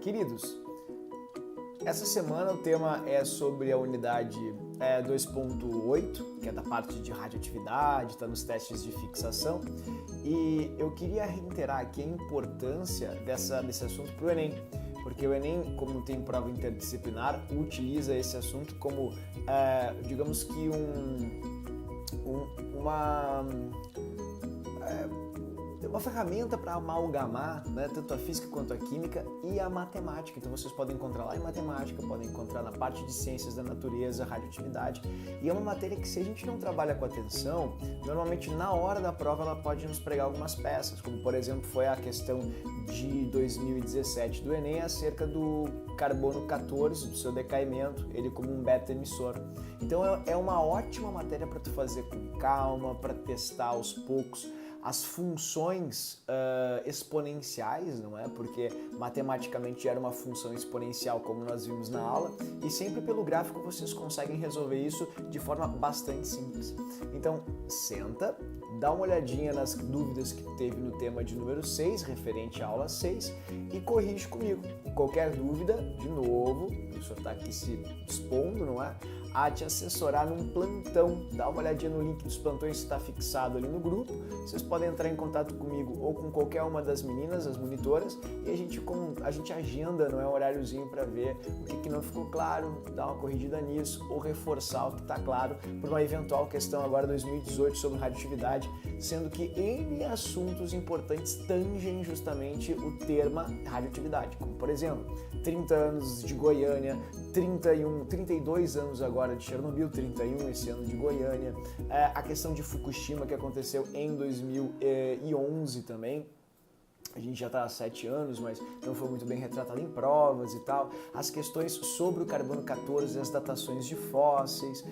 Queridos, essa semana o tema é sobre a unidade 2.8, que é da parte de radioatividade, está nos testes de fixação, e eu queria reiterar aqui a importância desse assunto para o Enem, porque o Enem, como tem prova interdisciplinar, utiliza esse assunto como, digamos que uma ferramenta para amalgamar, né, tanto a física quanto a química e a matemática. Então vocês podem encontrar lá em matemática, podem encontrar na parte de ciências da natureza, radioatividade. E é uma matéria que, se a gente não trabalha com atenção, normalmente na hora da prova ela pode nos pregar algumas peças, como por exemplo foi a questão de 2017 do Enem acerca do carbono 14, do seu decaimento, ele como um beta emissor. Então é uma ótima matéria para tu fazer com calma, para testar aos poucos as funções exponenciais, não é? Porque matematicamente era uma função exponencial, como nós vimos na aula, e sempre pelo gráfico vocês conseguem resolver isso de forma bastante simples. Então, senta, dá uma olhadinha nas dúvidas que teve no tema de número 6, referente à aula 6, e corrige comigo. Qualquer dúvida, de novo, o professor está aqui se dispondo, não é? A te assessorar num plantão. Dá uma olhadinha no link dos plantões que está fixado ali no grupo. Vocês podem entrar em contato comigo ou com qualquer uma das meninas, as monitoras, e a gente agenda, não é, um horáriozinho para ver o que não ficou claro, dar uma corrigida nisso ou reforçar o que está claro por uma eventual questão agora 2018 sobre radioatividade, sendo que N assuntos importantes tangem justamente o tema radioatividade, como por exemplo, 30 anos de Goiânia, 32 anos agora de Chernobyl, 31 esse ano de Goiânia, a questão de Fukushima que aconteceu em 2011 também. A gente já está há 7 anos, mas não foi muito bem retratado em provas e tal. As questões sobre o carbono 14, as datações de fósseis,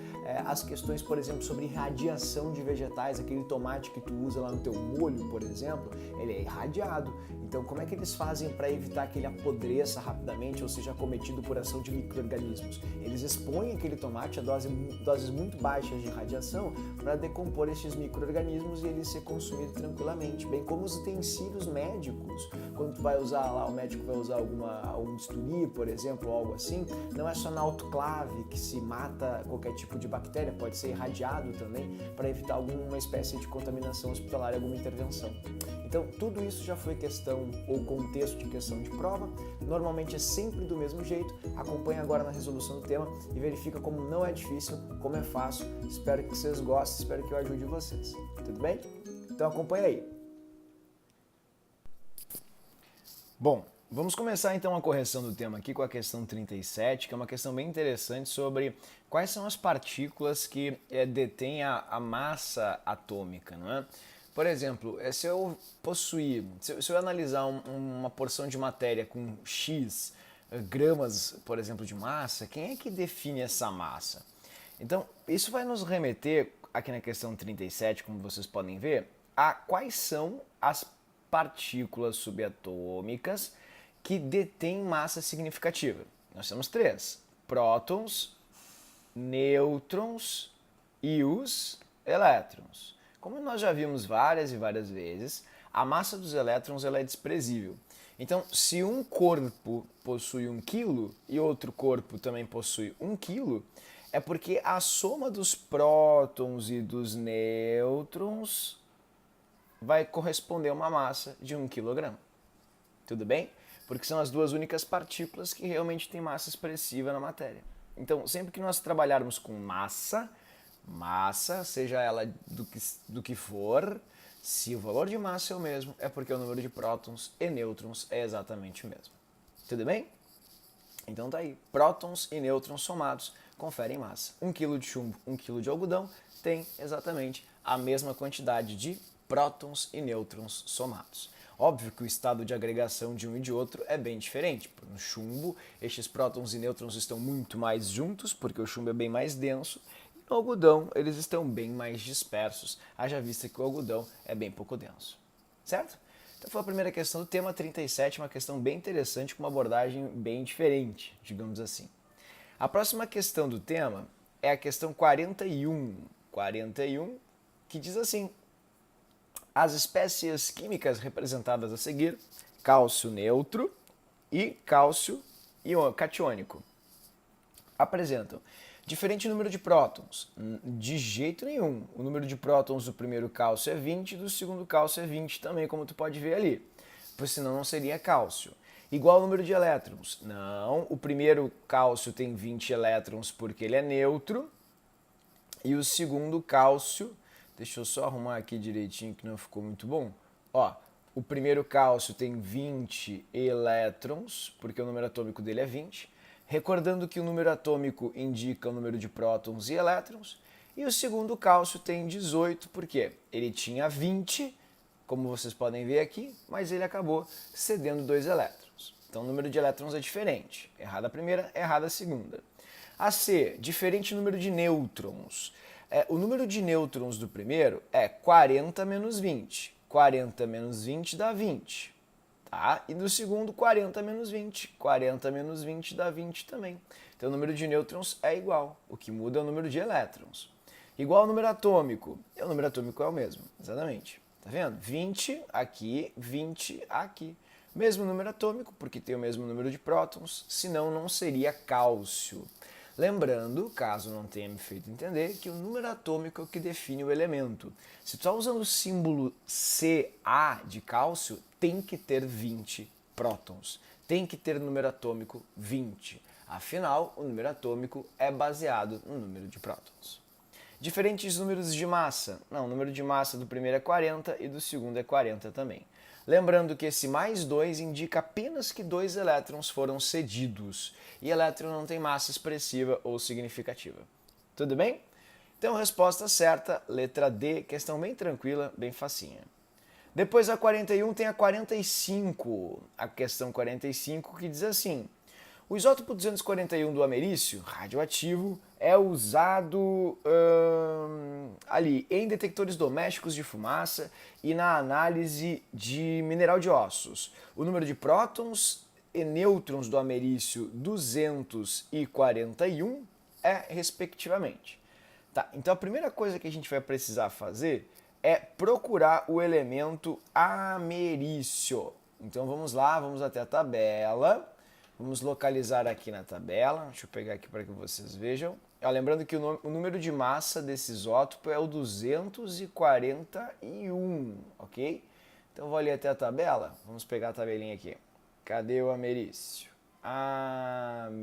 as questões, por exemplo, sobre radiação de vegetais, aquele tomate que tu usa lá no teu molho, por exemplo, ele é irradiado. Então, como é que eles fazem para evitar que ele apodreça rapidamente ou seja cometido por ação de micro-organismos? Eles expõem aquele tomate a doses muito baixas de radiação para decompor esses micro-organismos e ele ser consumido tranquilamente, bem como os utensílios médicos. Quando tu vai usar lá, o médico vai usar algum bisturi, por exemplo, ou algo assim, não é só na autoclave que se mata qualquer tipo de bactéria, pode ser irradiado também para evitar alguma espécie de contaminação hospitalar, alguma intervenção. Então, tudo isso já foi questão ou contexto de questão de prova, normalmente é sempre do mesmo jeito. Acompanha agora na resolução do tema e verifica como não é difícil, como é fácil. Espero que vocês gostem, espero que eu ajude vocês. Tudo bem? Então acompanha aí. Bom, vamos começar então a correção do tema aqui com a questão 37, que é uma questão bem interessante sobre quais são as partículas que detêm a massa atômica, não é? Por exemplo, se eu analisar uma porção de matéria com X gramas, por exemplo, de massa, quem é que define essa massa? Então, isso vai nos remeter, aqui na questão 37, como vocês podem ver, a quais são as partículas subatômicas que detêm massa significativa. Nós temos 3, prótons, nêutrons e os elétrons. Como nós já vimos várias e várias vezes, a massa dos elétrons ela é desprezível. Então, se um corpo possui 1 kg e outro corpo também possui 1 kg, é porque a soma dos prótons e dos nêutrons vai corresponder a uma massa de 1 kg. Tudo bem? Porque são as duas únicas partículas que realmente têm massa expressiva na matéria. Então, sempre que nós trabalharmos com massa, seja ela do que for, se o valor de massa é o mesmo, é porque o número de prótons e nêutrons é exatamente o mesmo. Tudo bem? Então tá aí, prótons e nêutrons somados conferem massa. 1 kg de chumbo, 1 kg de algodão tem exatamente a mesma quantidade de prótons e nêutrons somados. Óbvio que o estado de agregação de um e de outro é bem diferente. No chumbo, estes prótons e nêutrons estão muito mais juntos, porque o chumbo é bem mais denso, e no algodão eles estão bem mais dispersos, haja vista que o algodão é bem pouco denso. Certo? Então foi a primeira questão do tema 37, uma questão bem interessante, com uma abordagem bem diferente, digamos assim. A próxima questão do tema é a questão 41, que diz assim: as espécies químicas representadas a seguir, cálcio neutro, e cálcio catiônico apresentam diferente número de prótons? De jeito nenhum. O número de prótons do primeiro cálcio é 20 e do segundo cálcio é 20 também, como tu pode ver ali. Pois senão não seria cálcio. Igual ao número de elétrons. Não, o primeiro cálcio tem 20 elétrons porque ele é neutro. E o segundo cálcio, deixa eu só arrumar aqui direitinho que não ficou muito bom. Ó, o primeiro cálcio tem 20 elétrons, porque o número atômico dele é 20. Recordando que o número atômico indica o número de prótons e elétrons. E o segundo cálcio tem 18, porque ele tinha 20, como vocês podem ver aqui, mas ele acabou cedendo 2 elétrons. Então o número de elétrons é diferente. Errada a primeira, errada a segunda. A C, diferente número de nêutrons. O número de nêutrons do primeiro é 40 menos 20. 40 menos 20 dá 20. Tá? E do segundo, 40 menos 20. 40 menos 20 dá 20 também. Então o número de nêutrons é igual. O que muda é o número de elétrons. Igual ao número atômico. E o número atômico é o mesmo, exatamente. Tá vendo? 20 aqui, 20 aqui. Mesmo número atômico, porque tem o mesmo número de prótons, senão não seria cálcio. Lembrando, caso não tenha me feito entender, que o número atômico é o que define o elemento. Se tu está usando o símbolo Ca de cálcio, tem que ter 20 prótons. Tem que ter número atômico 20. Afinal, o número atômico é baseado no número de prótons. Diferentes números de massa. Não, o número de massa do primeiro é 40 e do segundo é 40 também. Lembrando que esse mais 2 indica apenas que 2 elétrons foram cedidos. E elétron não tem massa expressiva ou significativa. Tudo bem? Então, resposta certa, letra D, questão bem tranquila, bem facinha. Depois a 41 tem a 45, a questão 45 que diz assim: o isótopo 241 do americio, radioativo, é usado ali em detectores domésticos de fumaça e na análise de mineral de ossos. O número de prótons e nêutrons do americio 241 é respectivamente. Tá, então a primeira coisa que a gente vai precisar fazer é procurar o elemento americio. Então vamos lá, vamos até a tabela. Vamos localizar aqui na tabela. Deixa eu pegar aqui para que vocês vejam. Lembrando que o número de massa desse isótopo é o 241, ok? Então vou ali até a tabela. Vamos pegar a tabelinha aqui. Cadê o americio? Americio.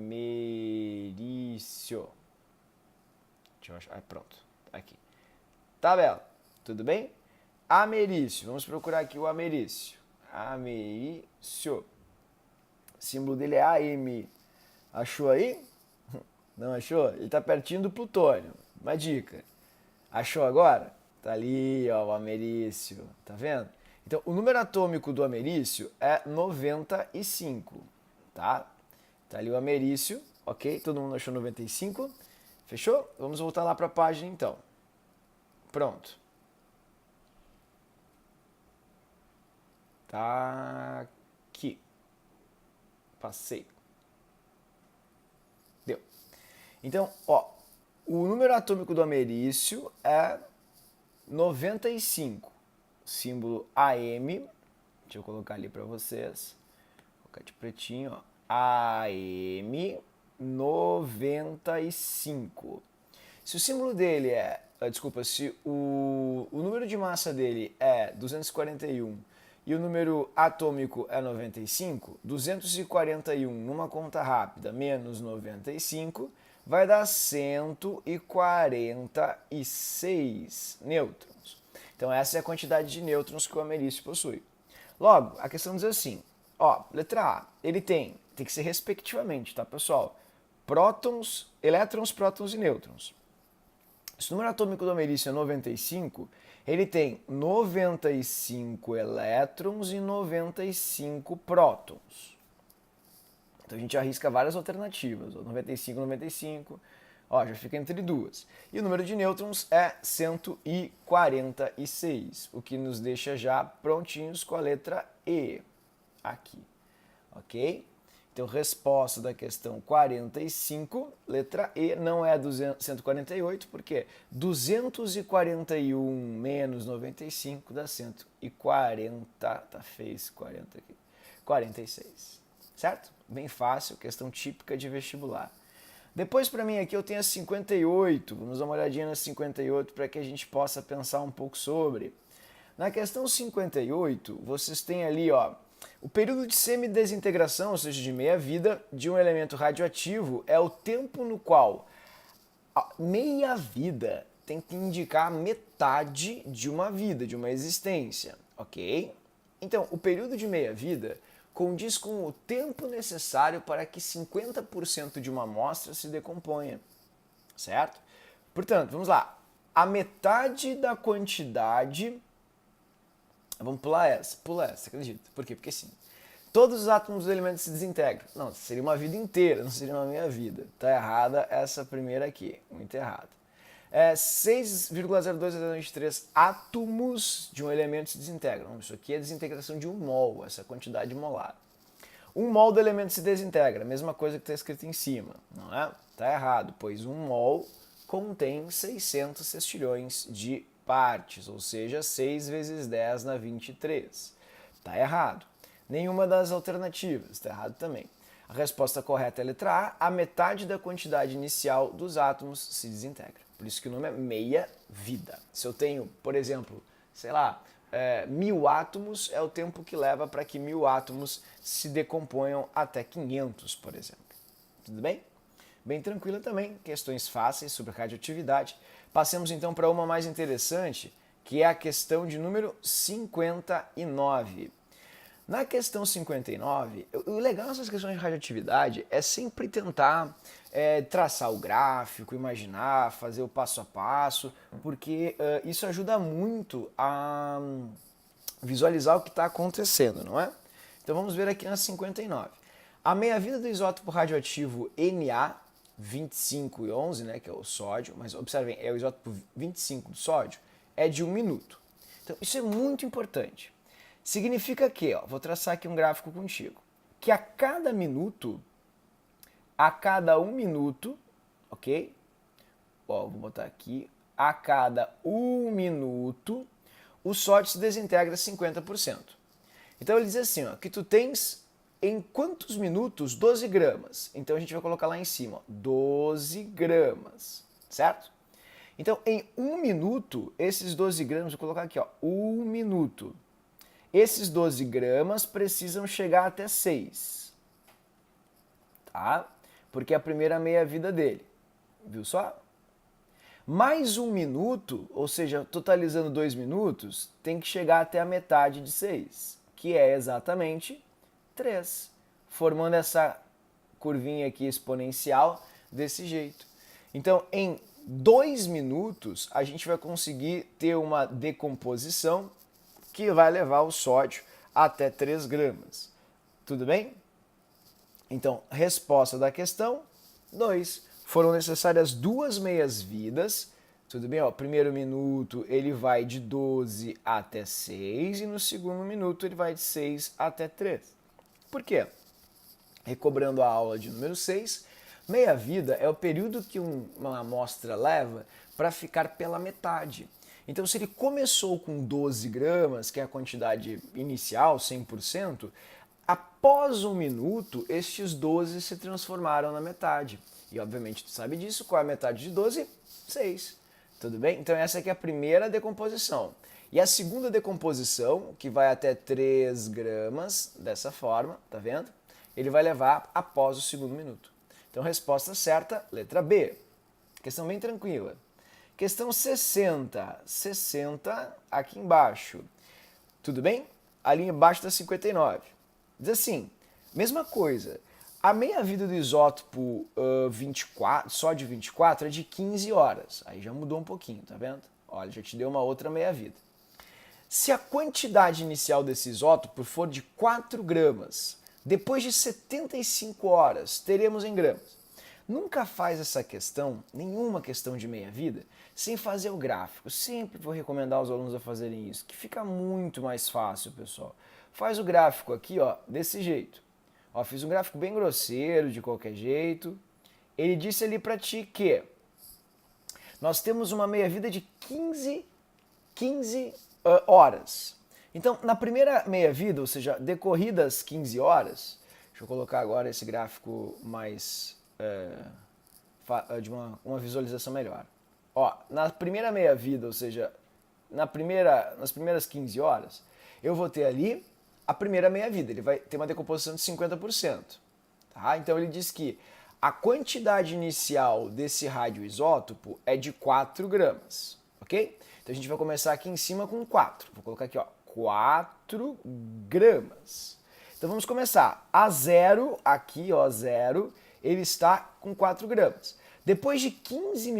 Deixa eu achar. Pronto. Aqui. Tabela. Tudo bem? Americio. Vamos procurar aqui o americio. Americio. O símbolo dele é AM. Achou aí? Não achou? Ele está pertinho do plutônio. Uma dica. Achou agora? Tá ali, ó, o americio. Tá vendo? Então, o número atômico do americio é 95, tá? Tá ali o americio, ok? Todo mundo achou 95? Fechou? Vamos voltar lá para a página, então. Pronto. Tá aqui. Passei. Deu. Então, ó, o número atômico do americio é 95. Símbolo AM. Deixa eu colocar ali para vocês. Vou colocar de pretinho, ó. AM 95. Se o símbolo dele é... se o número de massa dele é 241 e o número atômico é 95, 241 numa conta rápida menos 95 vai dar 146 nêutrons. Então essa é a quantidade de nêutrons que o americio possui. Logo, a questão diz assim, ó, letra A, ele tem que ser respectivamente, tá pessoal? Prótons, elétrons, prótons e nêutrons. Se o número atômico do americio é 95, ele tem 95 elétrons e 95 prótons. Então a gente arrisca várias alternativas, 95, 95, ó, já fica entre duas. E o número de nêutrons é 146, o que nos deixa já prontinhos com a letra E aqui, ok? Então, resposta da questão 45, letra E, não é 148, porque 241 menos 95 dá 140, tá feio esse 40 aqui, 46. certo? Bem fácil, questão típica de vestibular. Depois, para mim, aqui eu tenho a 58. Vamos dar uma olhadinha na 58 para que a gente possa pensar um pouco sobre. Na questão 58, vocês têm ali, ó, o período de semidesintegração, ou seja, de meia-vida, de um elemento radioativo é o tempo no qual a meia-vida tem que indicar metade de uma vida, de uma existência, ok? Então, o período de meia-vida condiz com o tempo necessário para que 50% de uma amostra se decomponha, certo? Portanto, vamos lá. A metade da quantidade... Vamos pular essa, acredito. Por quê? Porque sim. Todos os átomos dos elementos se desintegram. Não, seria uma vida inteira, não seria uma meia-vida. Tá errada essa primeira aqui, muito errada. 6,0223 átomos de um elemento se desintegram. Isso aqui é a desintegração de 1 mol, essa quantidade molar. 1 mol do elemento se desintegra, mesma coisa que está escrito em cima, não é? Está errado, pois 1 mol contém 600 sextilhões de partes, ou seja, 6 vezes 10 na 23. Está errado. Nenhuma das alternativas, está errado também. A resposta correta é a letra A metade da quantidade inicial dos átomos se desintegra. Por isso que o nome é meia-vida. Se eu tenho, por exemplo, sei lá, 1000 átomos, é o tempo que leva para que 1000 átomos se decomponham até 500, por exemplo. Tudo bem? Bem tranquila também, questões fáceis sobre radioatividade. Passemos então para uma mais interessante, que é a questão de número 59. Na questão 59, o legal dessas questões de radioatividade é sempre tentar traçar o gráfico, imaginar, fazer o passo a passo, porque isso ajuda muito a visualizar o que está acontecendo, não é? Então vamos ver aqui na 59. A meia-vida do isótopo radioativo Na2511, né, que é o sódio, mas observem, é o isótopo 25 do sódio, é de 1 minuto. Então isso é muito importante. Significa que, ó, vou traçar aqui um gráfico contigo, que a cada 1 minuto, ok? Ó, vou botar aqui, a cada 1 minuto, o sódio se desintegra 50%. Então ele diz assim, ó, que tu tens em quantos minutos? 12 gramas. Então a gente vai colocar lá em cima, ó, 12 gramas, certo? Então em 1 minuto, esses 12 gramas, vou colocar aqui, ó, 1 minuto. Esses 12 gramas precisam chegar até 6, tá? Porque é a primeira meia-vida dele, viu só? Mais 1 minuto, ou seja, totalizando 2 minutos, tem que chegar até a metade de 6, que é exatamente 3, formando essa curvinha aqui exponencial desse jeito. Então, em 2 minutos, a gente vai conseguir ter uma decomposição que vai levar o sódio até 3 gramas. Tudo bem? Então, resposta da questão, 2. Foram necessárias 2 meias-vidas. Tudo bem? Ó, primeiro minuto ele vai de 12 até 6 e no segundo minuto ele vai de 6 até 3. Por quê? Recobrando a aula de número 6, meia-vida é o período que uma amostra leva para ficar pela metade. Então, se ele começou com 12 gramas, que é a quantidade inicial, 100%, após 1 minuto, estes 12 se transformaram na metade. E, obviamente, tu sabe disso. Qual é a metade de 12? 6. Tudo bem? Então, essa aqui é a primeira decomposição. E a segunda decomposição, que vai até 3 gramas, dessa forma, tá vendo? Ele vai levar após o segundo minuto. Então, resposta certa, letra B. Questão bem tranquila. Questão 60. 60 aqui embaixo. Tudo bem? Ali embaixo da 59. Diz assim, mesma coisa. A meia-vida do isótopo 24, sódio 24 é de 15 horas. Aí já mudou um pouquinho, tá vendo? Olha, já te deu uma outra meia-vida. Se a quantidade inicial desse isótopo for de 4 gramas, depois de 75 horas, teremos em gramas. Nunca faz essa questão, nenhuma questão de meia-vida, sem fazer o gráfico. Sempre vou recomendar aos alunos a fazerem isso, que fica muito mais fácil, pessoal. Faz o gráfico aqui, ó, desse jeito. Ó, fiz um gráfico bem grosseiro, de qualquer jeito. Ele disse ali para ti que nós temos uma meia-vida de 15 horas. Então, na primeira meia-vida, ou seja, decorridas 15 horas, Deixa eu colocar agora esse gráfico mais de uma visualização melhor. Ó, na primeira meia-vida, ou seja, nas primeiras 15 horas, eu vou ter ali a primeira meia-vida. Ele vai ter uma decomposição de 50%. Tá? Então ele diz que a quantidade inicial desse radioisótopo é de 4 gramas. Ok? Então a gente vai começar aqui em cima com 4. Vou colocar aqui, ó, 4 gramas. Então vamos começar. A zero, aqui, ó, zero, ele está com 4 gramas. Depois de 15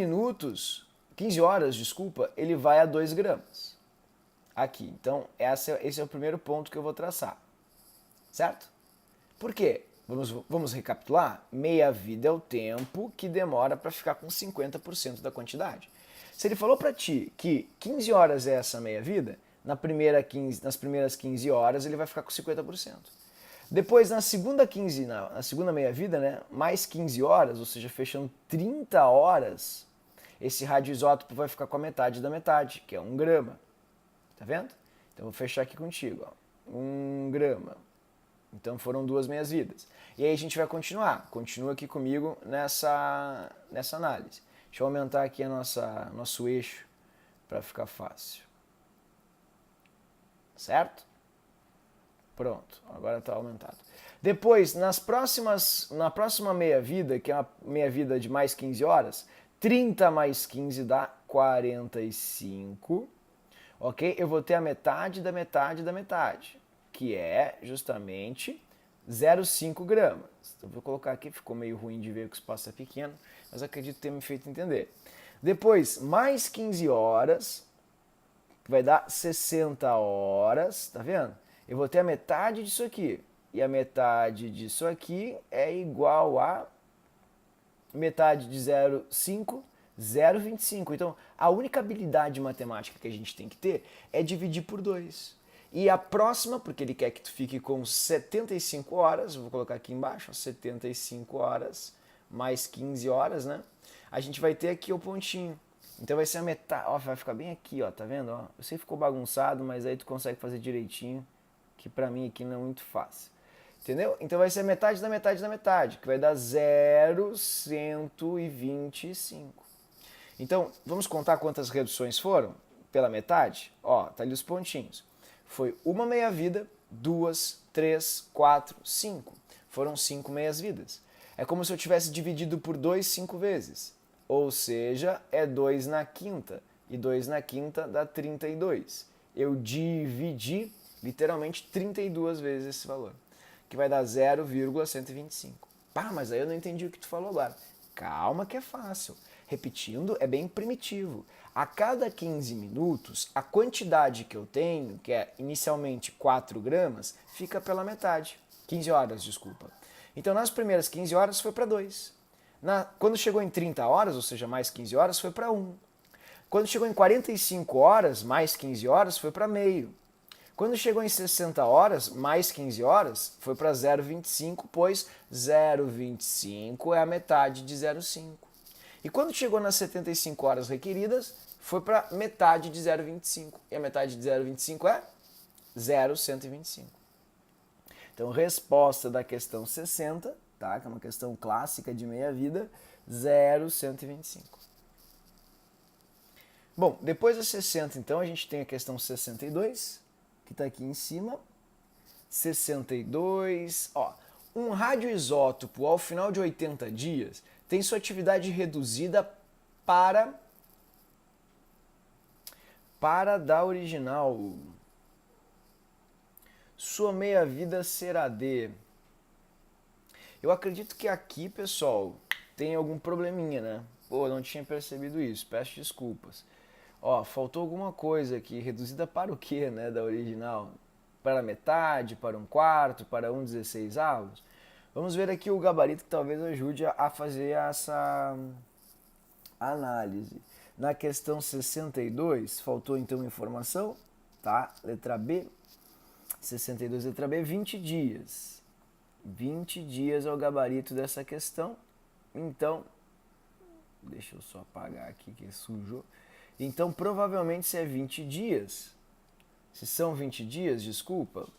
horas, desculpa, ele vai a 2 gramas. Aqui. Então esse é o primeiro ponto que eu vou traçar. Certo? Por quê? Vamos recapitular? Meia-vida é o tempo que demora para ficar com 50% da quantidade. Se ele falou para ti que 15 horas é essa meia-vida, nas primeiras 15 horas ele vai ficar com 50%. Depois, na segunda meia-vida, né, mais 15 horas, ou seja, fechando 30 horas, esse radioisótopo vai ficar com a metade da metade, que é 1 grama. Tá vendo? Então, vou fechar aqui contigo. Ó. 1 grama. Então, foram 2 meias-vidas. E aí a gente vai continuar. Continua aqui comigo nessa análise. Deixa eu aumentar aqui nosso eixo para ficar fácil. Certo? Pronto, agora está aumentado. Depois, na próxima meia-vida, que é uma meia-vida de mais 15 horas, 30 mais 15 dá 45. Ok? Eu vou ter a metade da metade da metade, que é justamente 0,5 gramas. Então, vou colocar aqui, ficou meio ruim de ver que o espaço é pequeno, mas acredito ter me feito entender. Depois, mais 15 horas, vai dar 60 horas, tá vendo? Eu vou ter a metade disso aqui. E a metade disso aqui é igual a metade de 0,5, 0,25. Então, a única habilidade matemática que a gente tem que ter é dividir por 2. E a próxima, porque ele quer que tu fique com 75 horas, vou colocar aqui embaixo, 75 horas mais 15 horas, né? A gente vai ter aqui o pontinho. Então vai ser a metade, ó, vai ficar bem aqui, ó, tá vendo? Ó, eu sei que ficou bagunçado, mas aí tu consegue fazer direitinho, que pra mim aqui não é muito fácil. Entendeu? Então vai ser a metade da metade da metade, que vai dar 0,125. Então, vamos contar quantas reduções foram pela metade? Ó, tá ali os pontinhos. Foi uma meia-vida, 2, 3, 4, 5. Foram 5 meias-vidas. É como se eu tivesse dividido por 2 5 vezes. Ou seja, é 2 na quinta. E 2 na quinta dá 32. Eu dividi literalmente 32 vezes esse valor, que vai dar 0,125. Pá, mas aí eu não entendi o que tu falou agora. Calma que é fácil. Repetindo, é bem primitivo. A cada 15 minutos, a quantidade que eu tenho, que é inicialmente 4 gramas, fica pela metade. 15 horas, desculpa. Então, nas primeiras 15 horas foi para 2. Quando chegou em 30 horas, ou seja, mais 15 horas, foi para 1. Quando chegou em 45 horas, mais 15 horas, foi para meio. Quando chegou em 60 horas, mais 15 horas, foi para 0,25, pois 0,25 é a metade de 0,5. E quando chegou nas 75 horas requeridas, foi para metade de 0,25. E a metade de 0,25 é 0,125. Então, resposta da questão 60, tá? Que é uma questão clássica de meia-vida, 0,125. Bom, depois da 60, então, a gente tem a questão 62, que está aqui em cima. 62, ó. Um radioisótopo, ao final de 80 dias, tem sua atividade reduzida para da original. Sua meia-vida será D. Eu acredito que aqui, pessoal, tem algum probleminha, né? Pô, não tinha percebido isso, peço desculpas. Ó, faltou alguma coisa aqui, reduzida para o quê, né, da original? Para metade, para um quarto, para 1/16avos? Vamos ver aqui o gabarito que talvez ajude a fazer essa análise. Na questão 62, faltou então informação, tá? Letra B, 62, letra B, 20 dias. 20 dias é o gabarito dessa questão. Então, deixa eu só apagar aqui que sujou. Então, provavelmente, se é 20 dias, se são 20 dias, desculpa,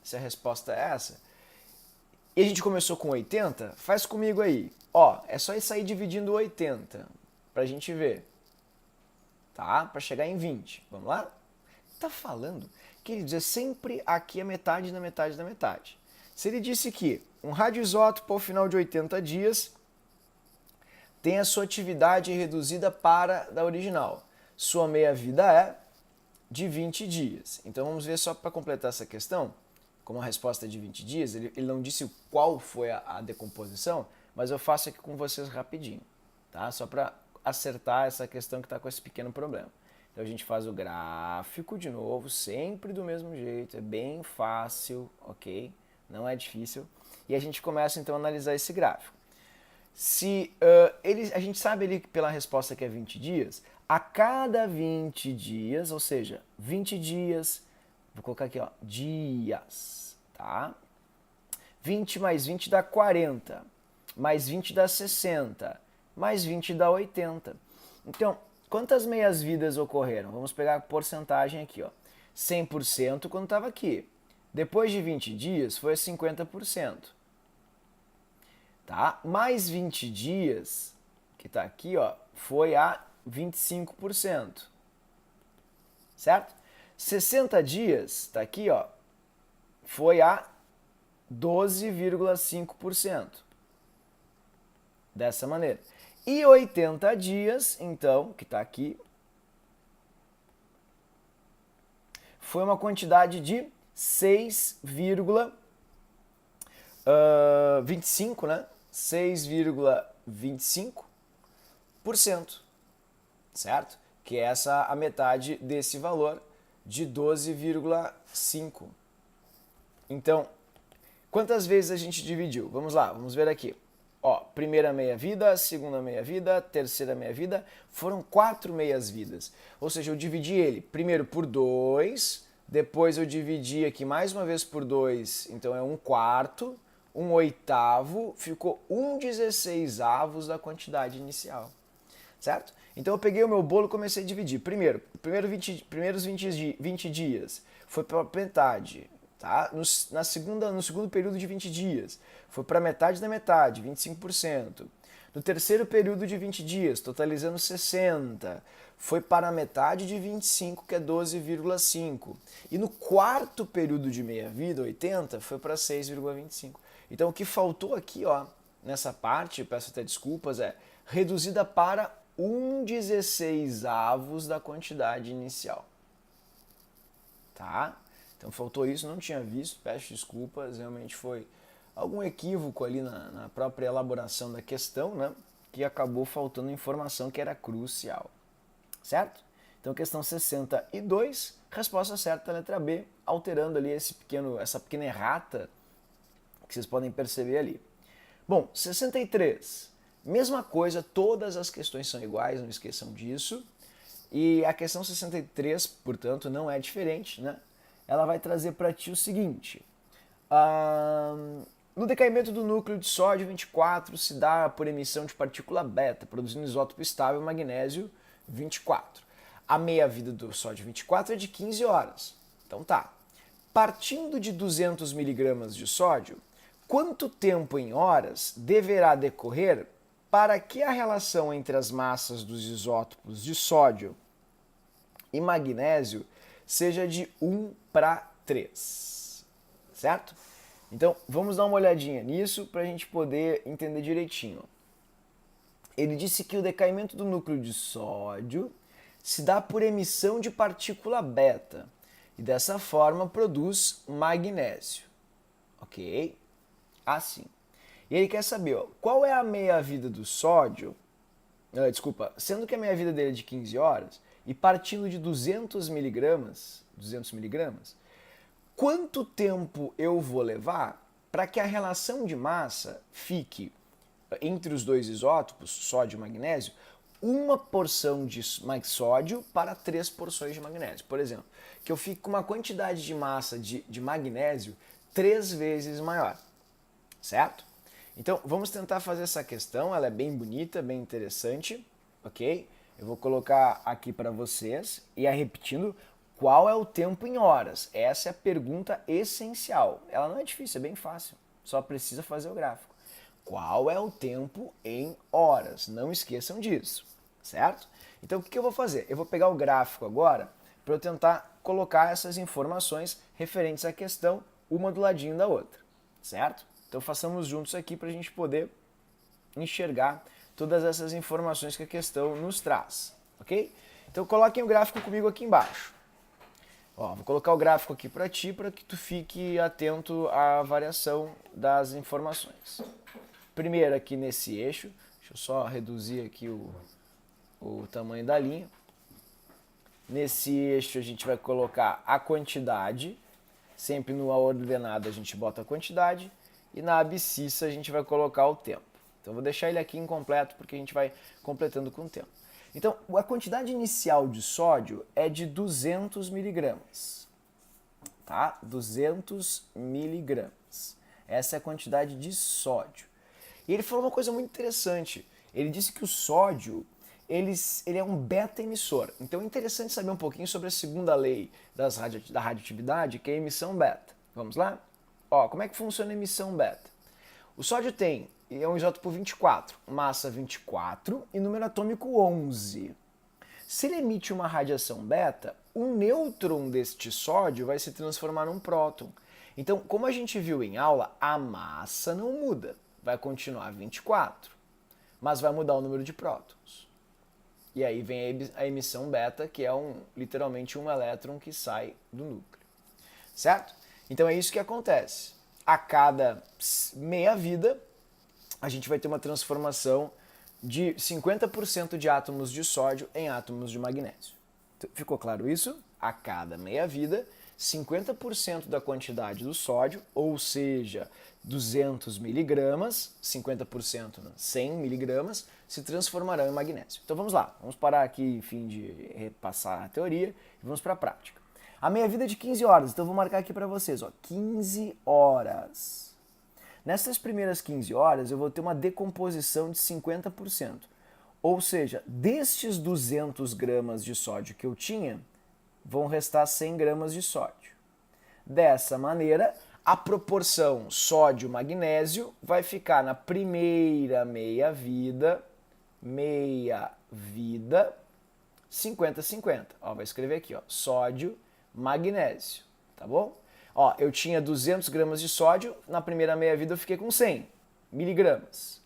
se a resposta é essa, E a gente começou com 80, faz comigo aí. Ó, é só sair dividindo 80 pra gente ver, tá? Pra chegar em 20. Vamos lá? Tá falando, queridos, é sempre aqui a metade da metade da metade. Se ele disse que um radioisótopo ao final de 80 dias tem a sua atividade reduzida para da original. Sua meia-vida é de 20 dias. Então vamos ver só para completar essa questão. Como a resposta é de 20 dias, ele não disse qual foi a decomposição, mas eu faço aqui com vocês rapidinho, tá? Só para acertar essa questão que está com esse pequeno problema. Então a gente faz o gráfico de novo, sempre do mesmo jeito, é bem fácil, ok? Não é difícil. E a gente começa então a analisar esse gráfico. Se a gente sabe ali que pela resposta que é 20 dias, a cada 20 dias, ou seja, 20 dias, vou colocar aqui, ó, dias, tá? 20 mais 20 dá 40, mais 20 dá 60, mais 20 dá 80. Então, quantas meias-vidas ocorreram? Vamos pegar a porcentagem aqui, ó. 100% quando estava aqui. Depois de 20 dias foi 50%. Tá? Mais 20 dias, que está aqui, ó, foi a 25%. Certo? 60 dias, está aqui, ó, foi a 12,5%. Dessa maneira. E 80 dias, então, que está aqui, foi uma quantidade de 6,25, né? 6,25%, certo? Que é essa a metade desse valor de 12,5. Então, quantas vezes a gente dividiu? Vamos lá, vamos ver aqui. Ó, primeira meia-vida, segunda meia-vida, terceira meia-vida, foram 4 meias-vidas. Ou seja, eu dividi ele primeiro por 2, depois eu dividi aqui mais uma vez por 2, então é 1/4, 1/8, ficou 1/16 da quantidade inicial, certo? Então eu peguei o meu bolo e comecei a dividir. Primeiros 20 dias foi para metade, tá? No segundo período de 20 dias foi para metade da metade, 25%. No terceiro período de 20 dias, totalizando 60, foi para a metade de 25, que é 12,5. E no quarto período de meia-vida, 80, foi para 6,25. Então o que faltou aqui, ó, nessa parte, peço até desculpas, é reduzida para 1/16 da quantidade inicial. Tá? Então faltou isso, não tinha visto, peço desculpas, realmente foi algum equívoco ali na própria elaboração da questão, né? Que acabou faltando informação que era crucial. Certo? Então questão 62, resposta certa, letra B, alterando ali essa pequena errata que vocês podem perceber ali. Bom, 63, mesma coisa, todas as questões são iguais, não esqueçam disso. E a questão 63, portanto, não é diferente, né? Ela vai trazer para ti o seguinte: no decaimento do núcleo de sódio 24 se dá por emissão de partícula beta, produzindo isótopo estável magnésio 24. A meia-vida do sódio 24 é de 15 horas. Então tá. Partindo de 200 miligramas de sódio, quanto tempo em horas deverá decorrer para que a relação entre as massas dos isótopos de sódio e magnésio seja de 1/3, certo? Então, vamos dar uma olhadinha nisso para a gente poder entender direitinho. Ele disse que o decaimento do núcleo de sódio se dá por emissão de partícula beta e dessa forma produz magnésio, ok? Assim. E ele quer saber, ó, qual é a meia-vida do sódio, sendo que a meia-vida dele é de 15 horas e partindo de 200 miligramas, quanto tempo eu vou levar para que a relação de massa fique entre os dois isótopos, sódio e magnésio, uma porção de sódio para 3 porções de magnésio. Por exemplo, que eu fique com uma quantidade de massa de magnésio 3 vezes maior, certo? Então, vamos tentar fazer essa questão, ela é bem bonita, bem interessante, ok? Eu vou colocar aqui para vocês e repetindo, qual é o tempo em horas? Essa é a pergunta essencial. Ela não é difícil, é bem fácil, Só precisa fazer o gráfico. Qual é o tempo em horas? Não esqueçam disso, certo? Então o que eu vou fazer? Eu vou pegar o gráfico agora para eu tentar colocar essas informações referentes à questão, uma do ladinho da outra, certo? Então façamos juntos aqui para a gente poder enxergar todas essas informações que a questão nos traz, ok? Então coloquem o gráfico comigo aqui embaixo. Ó, vou colocar o gráfico aqui para ti, para que tu fique atento à variação das informações. Primeiro aqui nesse eixo, deixa eu só reduzir aqui o tamanho da linha. Nesse eixo a gente vai colocar a quantidade, sempre no ordenado a gente bota a quantidade, e na abscissa a gente vai colocar o tempo. Então vou deixar ele aqui incompleto porque a gente vai completando com o tempo. Então a quantidade inicial de sódio é de 200 miligramas, tá? 200 miligramas. Essa é a quantidade de sódio. E ele falou uma coisa muito interessante. Ele disse que o sódio ele é um beta-emissor. Então é interessante saber um pouquinho sobre a segunda lei da radioatividade, que é a emissão beta. Vamos lá? Ó, como é que funciona a emissão beta? O sódio é um isótopo 24, massa 24 e número atômico 11. Se ele emite uma radiação beta, o nêutron deste sódio vai se transformar num próton. Então, como a gente viu em aula, a massa não muda, vai continuar 24, mas vai mudar o número de prótons. E aí vem a emissão beta, que é literalmente um elétron que sai do núcleo. Certo? Então é isso que acontece. A cada meia vida, a gente vai ter uma transformação de 50% de átomos de sódio em átomos de magnésio. Ficou claro isso? A cada meia vida, 50% da quantidade do sódio, ou seja, 200 miligramas, 50%, 100 miligramas, se transformarão em magnésio. Então vamos lá, vamos parar aqui, fim de repassar a teoria, e vamos para a prática. A meia-vida é de 15 horas, então eu vou marcar aqui para vocês, ó, 15 horas. Nessas primeiras 15 horas eu vou ter uma decomposição de 50%. Ou seja, destes 200 gramas de sódio que eu tinha, vão restar 100 gramas de sódio. Dessa maneira, a proporção sódio-magnésio vai ficar na primeira meia-vida, 50-50. Vai escrever aqui, ó, sódio, magnésio, tá bom? Ó, eu tinha 200 gramas de sódio, na primeira meia-vida eu fiquei com 100 miligramas.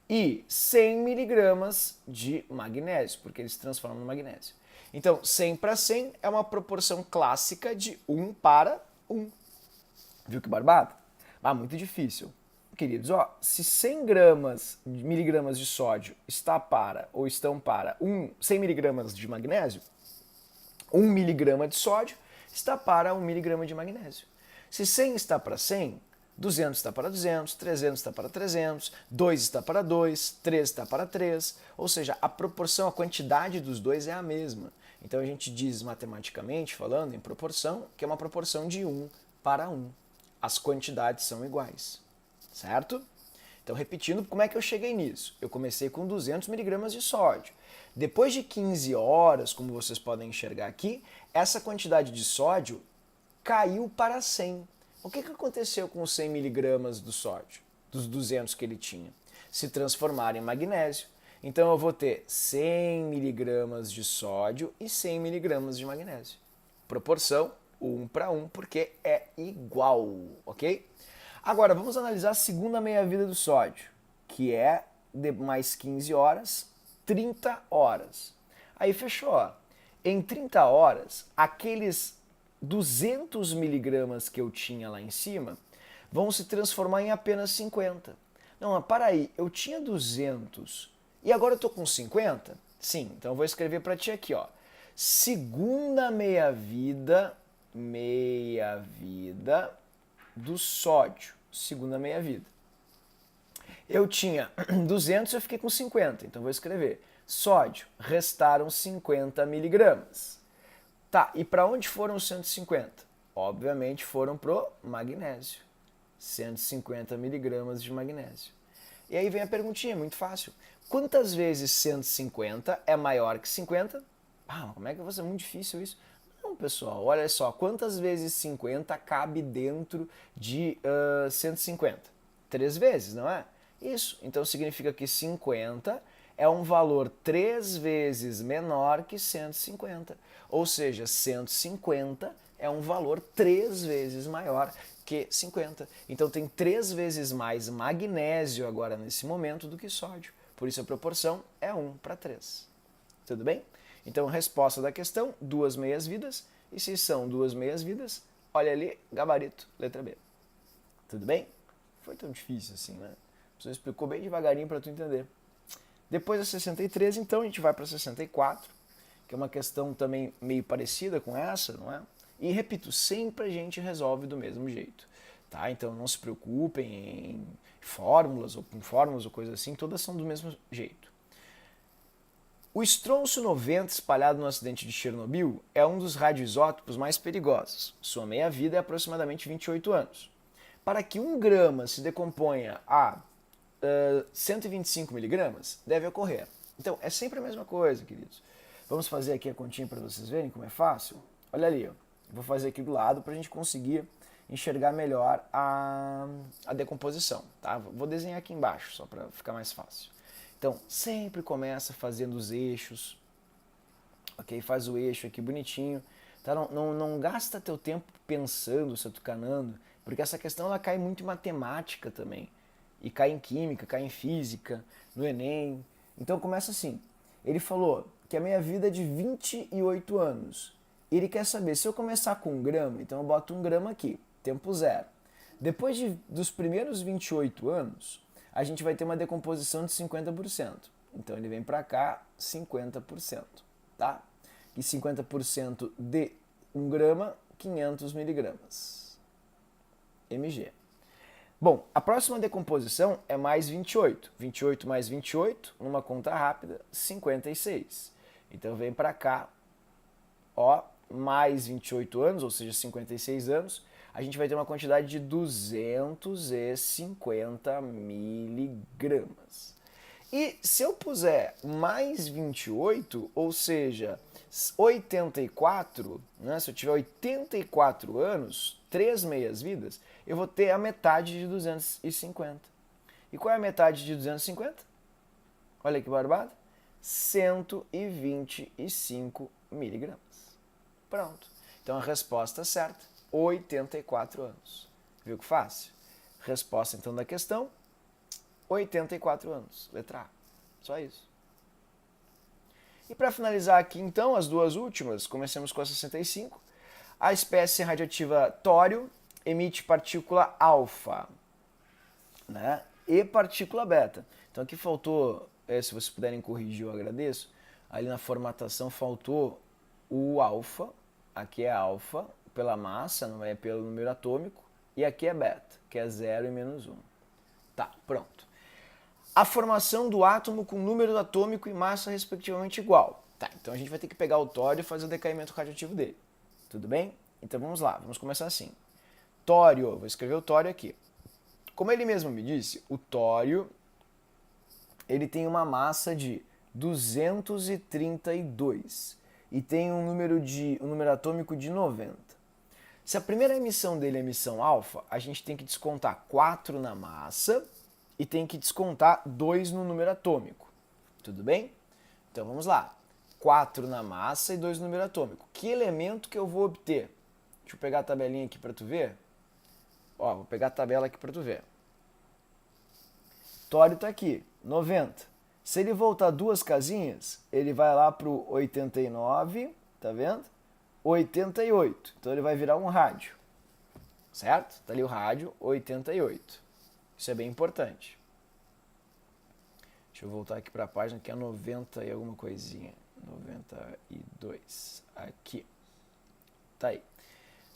E 100 miligramas de magnésio, porque eles se transformam no magnésio. Então, 100 para 100 é uma proporção clássica de 1 para 1. Viu que barbado? Muito difícil. Queridos, ó, se 100 miligramas de sódio estão para 100 miligramas de magnésio, 1 miligrama de sódio está para 1 miligrama de magnésio. Se 100 está para 100, 200 está para 200, 300 está para 300, 2 está para 2, 3 está para 3, ou seja, a proporção, a quantidade dos dois é a mesma. Então a gente diz matematicamente, falando em proporção, que é uma proporção de 1 para 1. As quantidades são iguais, certo? Então, repetindo, como é que eu cheguei nisso? Eu comecei com 200 miligramas de sódio. Depois de 15 horas, como vocês podem enxergar aqui, essa quantidade de sódio caiu para 100. O que aconteceu com os 100 miligramas do sódio, dos 200 que ele tinha? Se transformaram em magnésio. Então eu vou ter 100 miligramas de sódio e 100 miligramas de magnésio. Proporção 1 para 1, porque é igual, ok? Agora vamos analisar a segunda meia-vida do sódio, que é de mais 15 horas, 30 horas. Aí fechou, ó. Em 30 horas, aqueles 200 miligramas que eu tinha lá em cima vão se transformar em apenas 50. Não, mas para aí, eu tinha 200 e agora eu tô com 50? Sim, então eu vou escrever para ti aqui, ó. Segunda meia-vida do sódio. Segunda meia-vida. Eu tinha 200 e eu fiquei com 50, então vou escrever. Sódio, restaram 50 miligramas. Tá, e para onde foram os 150? Obviamente foram pro magnésio. 150 miligramas de magnésio. E aí vem a perguntinha, muito fácil. Quantas vezes 150 é maior que 50? Como é que vai ser muito difícil isso? Não, pessoal, olha só, quantas vezes 50 cabe dentro de 150? 3 vezes, não é? Isso, então significa que 50 é um valor 3 vezes menor que 150. Ou seja, 150 é um valor 3 vezes maior que 50. Então tem 3 vezes mais magnésio agora nesse momento do que sódio. Por isso a proporção é 1:3. Tudo bem? Então a resposta da questão, 2 meias-vidas. E se são 2 meias-vidas, olha ali, gabarito, letra B. Tudo bem? Foi tão difícil assim, né? Você explicou bem devagarinho para tu entender. Depois da 63, então, a gente vai para 64, que é uma questão também meio parecida com essa, não é? E, repito, sempre a gente resolve do mesmo jeito, tá? Então, não se preocupem em fórmulas ou com fórmulas ou coisa assim, todas são do mesmo jeito. O estronço 90 espalhado no acidente de Chernobyl é um dos radioisótopos mais perigosos. Sua meia-vida é aproximadamente 28 anos. Para que 1 grama se decomponha a 125 miligramas, deve ocorrer. Então, é sempre a mesma coisa, queridos. Vamos fazer aqui a continha para vocês verem como é fácil? Olha ali, ó. Vou fazer aqui do lado para a gente conseguir enxergar melhor a decomposição, tá? Vou desenhar aqui embaixo, só para ficar mais fácil. Então, sempre começa fazendo os eixos, ok? Faz o eixo aqui bonitinho, tá? Não gasta teu tempo pensando, se atucanando, porque essa questão ela cai muito em matemática também. E cai em química, cai em física, no Enem. Então começa assim. Ele falou que a minha vida é de 28 anos. Ele quer saber, se eu começar com 1 grama, então eu boto 1 grama aqui, tempo 0. Depois dos primeiros 28 anos, a gente vai ter uma decomposição de 50%. Então ele vem para cá, 50%, tá? E 50% de 1 grama, 500 miligramas. mg. Bom, a próxima decomposição é mais 28. 28 mais 28, numa conta rápida, 56. Então vem para cá, ó, mais 28 anos, ou seja, 56 anos, a gente vai ter uma quantidade de 250 miligramas. E se eu puser mais 28, ou seja, 84, né, se eu tiver 84 anos, 3 meias-vidas, eu vou ter a metade de 250. E qual é a metade de 250? Olha que barbado. 125 miligramas. Pronto. Então a resposta certa, 84 anos. Viu que fácil? Resposta então da questão, 84 anos. Letra A. Só isso. E para finalizar aqui então, as duas últimas, comecemos com a 65. A espécie radioativa tório emite partícula alfa, né? E partícula beta. Então aqui faltou, se vocês puderem corrigir eu agradeço, ali na formatação faltou o alfa, aqui é alfa pela massa, não é pelo número atômico, e aqui é beta, que é 0 e -1. Tá, pronto. A formação do átomo com número atômico e massa respectivamente igual. Tá, então a gente vai ter que pegar o tório e fazer o decaimento radioativo dele. Tudo bem? Então vamos lá, vamos começar assim. Tório, vou escrever o tório aqui. Como ele mesmo me disse, o tório ele tem uma massa de 232 e tem um número atômico de 90. Se a primeira emissão dele é emissão alfa, a gente tem que descontar 4 na massa e tem que descontar 2 no número atômico. Tudo bem? Então vamos lá. 4 na massa e 2 no número atômico. Que elemento que eu vou obter? Deixa eu pegar a tabelinha aqui para tu ver. Ó, vou pegar a tabela aqui para tu ver. Tório está aqui, 90. Se ele voltar 2 casinhas, ele vai lá para o 89, tá vendo? 88. Então ele vai virar um rádio. Certo? Está ali o rádio, 88. Isso é bem importante. Deixa eu voltar aqui para a página que é 90 e alguma coisinha. 92. Aqui. Tá aí.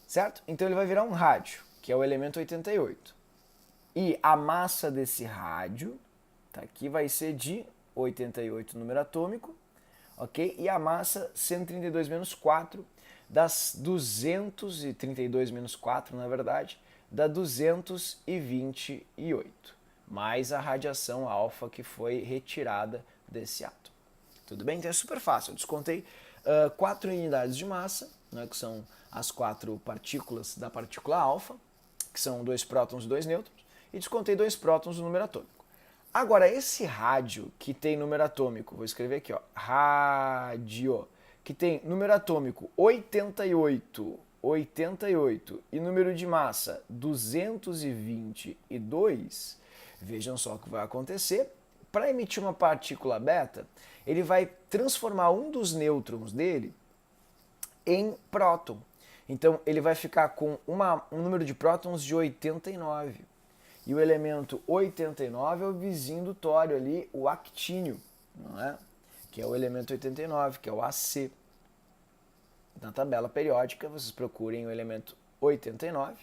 Certo? Então ele vai virar um rádio, que é o elemento 88. E a massa desse rádio, tá aqui, vai ser de 88 número atômico, ok? E a massa 132 menos 4, das 232 menos 4, na verdade, dá 228, mais a radiação alfa que foi retirada desse átomo. Tudo bem? Então é super fácil. Eu descontei 4 unidades de massa, né, que são as 4 partículas da partícula alfa, que são 2 prótons e 2 nêutrons, e descontei 2 prótons do número atômico. Agora, esse rádio que tem número atômico, vou escrever aqui, ó, rádio, que tem número atômico 88 e número de massa 222, vejam só o que vai acontecer. Para emitir uma partícula beta, ele vai transformar um dos nêutrons dele em próton. Então, ele vai ficar com um número de prótons de 89. E o elemento 89 é o vizinho do tório ali, o actínio, não é? Que é o elemento 89, que é o AC. Na tabela periódica, vocês procurem o elemento 89,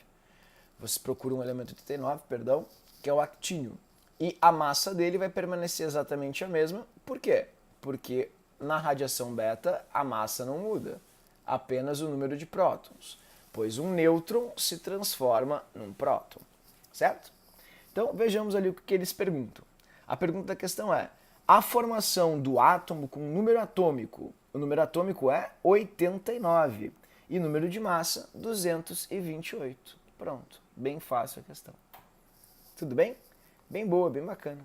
que é o actínio. E a massa dele vai permanecer exatamente a mesma. Por quê? Porque na radiação beta a massa não muda, apenas o número de prótons, pois um nêutron se transforma num próton, certo? Então vejamos ali o que eles perguntam. A pergunta da questão é: a formação do átomo com número atômico, o número atômico é 89 e número de massa 228. Pronto, bem fácil a questão. Tudo bem? Bem boa, bem bacana.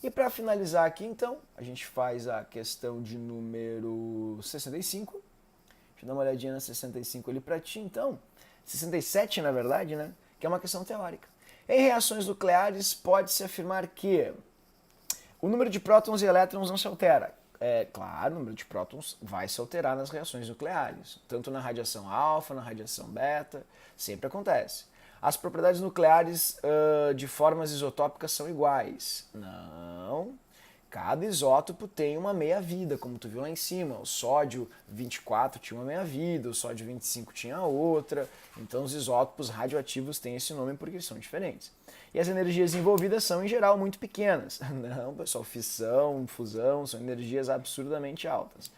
E para finalizar aqui, então, a gente faz a questão de número 65. Deixa eu dar uma olhadinha na 65 ali para ti, então. 67, na verdade, né? Que é uma questão teórica. Em reações nucleares, pode-se afirmar que o número de prótons e elétrons não se altera. É claro, o número de prótons vai se alterar nas reações nucleares. Tanto na radiação alfa, na radiação beta, sempre acontece. As propriedades nucleares de formas isotópicas são iguais. Não. Cada isótopo tem uma meia-vida, como tu viu lá em cima. O sódio 24 tinha uma meia-vida, o sódio 25 tinha outra. Então os isótopos radioativos têm esse nome porque eles são diferentes. E as energias envolvidas são, em geral, muito pequenas. Não, pessoal, fissão, fusão, são energias absurdamente altas.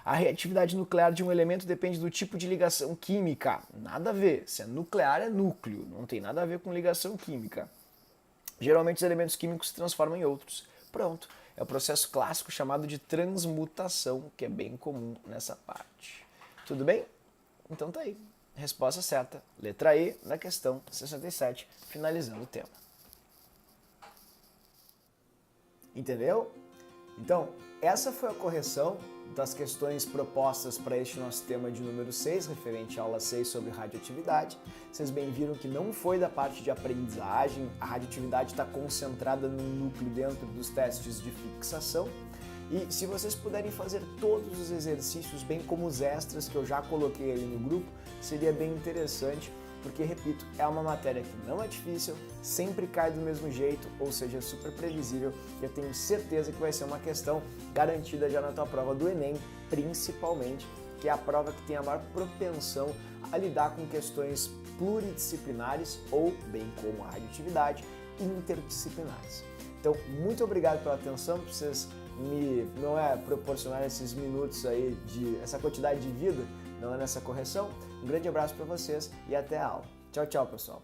A reatividade nuclear de um elemento depende do tipo de ligação química. Nada a ver. Se é nuclear, é núcleo. Não tem nada a ver com ligação química. Geralmente os elementos químicos se transformam em outros. Pronto. É o processo clássico chamado de transmutação, que é bem comum nessa parte. Tudo bem? Então tá aí. Resposta certa. Letra E, na questão 67, finalizando o tema. Entendeu? Então, essa foi a correção das questões propostas para este nosso tema de número 6, referente à aula 6 sobre radioatividade. Vocês bem viram que não foi da parte de aprendizagem, a radioatividade está concentrada no núcleo dentro dos testes de fixação. E se vocês puderem fazer todos os exercícios, bem como os extras que eu já coloquei ali no grupo, seria bem interessante, porque, repito, é uma matéria que não é difícil, sempre cai do mesmo jeito, ou seja, é super previsível, e eu tenho certeza que vai ser uma questão garantida já na tua prova do Enem, principalmente, que é a prova que tem a maior propensão a lidar com questões pluridisciplinares ou, bem como a radioatividade, interdisciplinares. Então, muito obrigado pela atenção, por vocês não é proporcionar esses minutos aí, essa quantidade de vida, não é nessa correção. Um grande abraço para vocês e até a aula. Tchau, tchau, pessoal.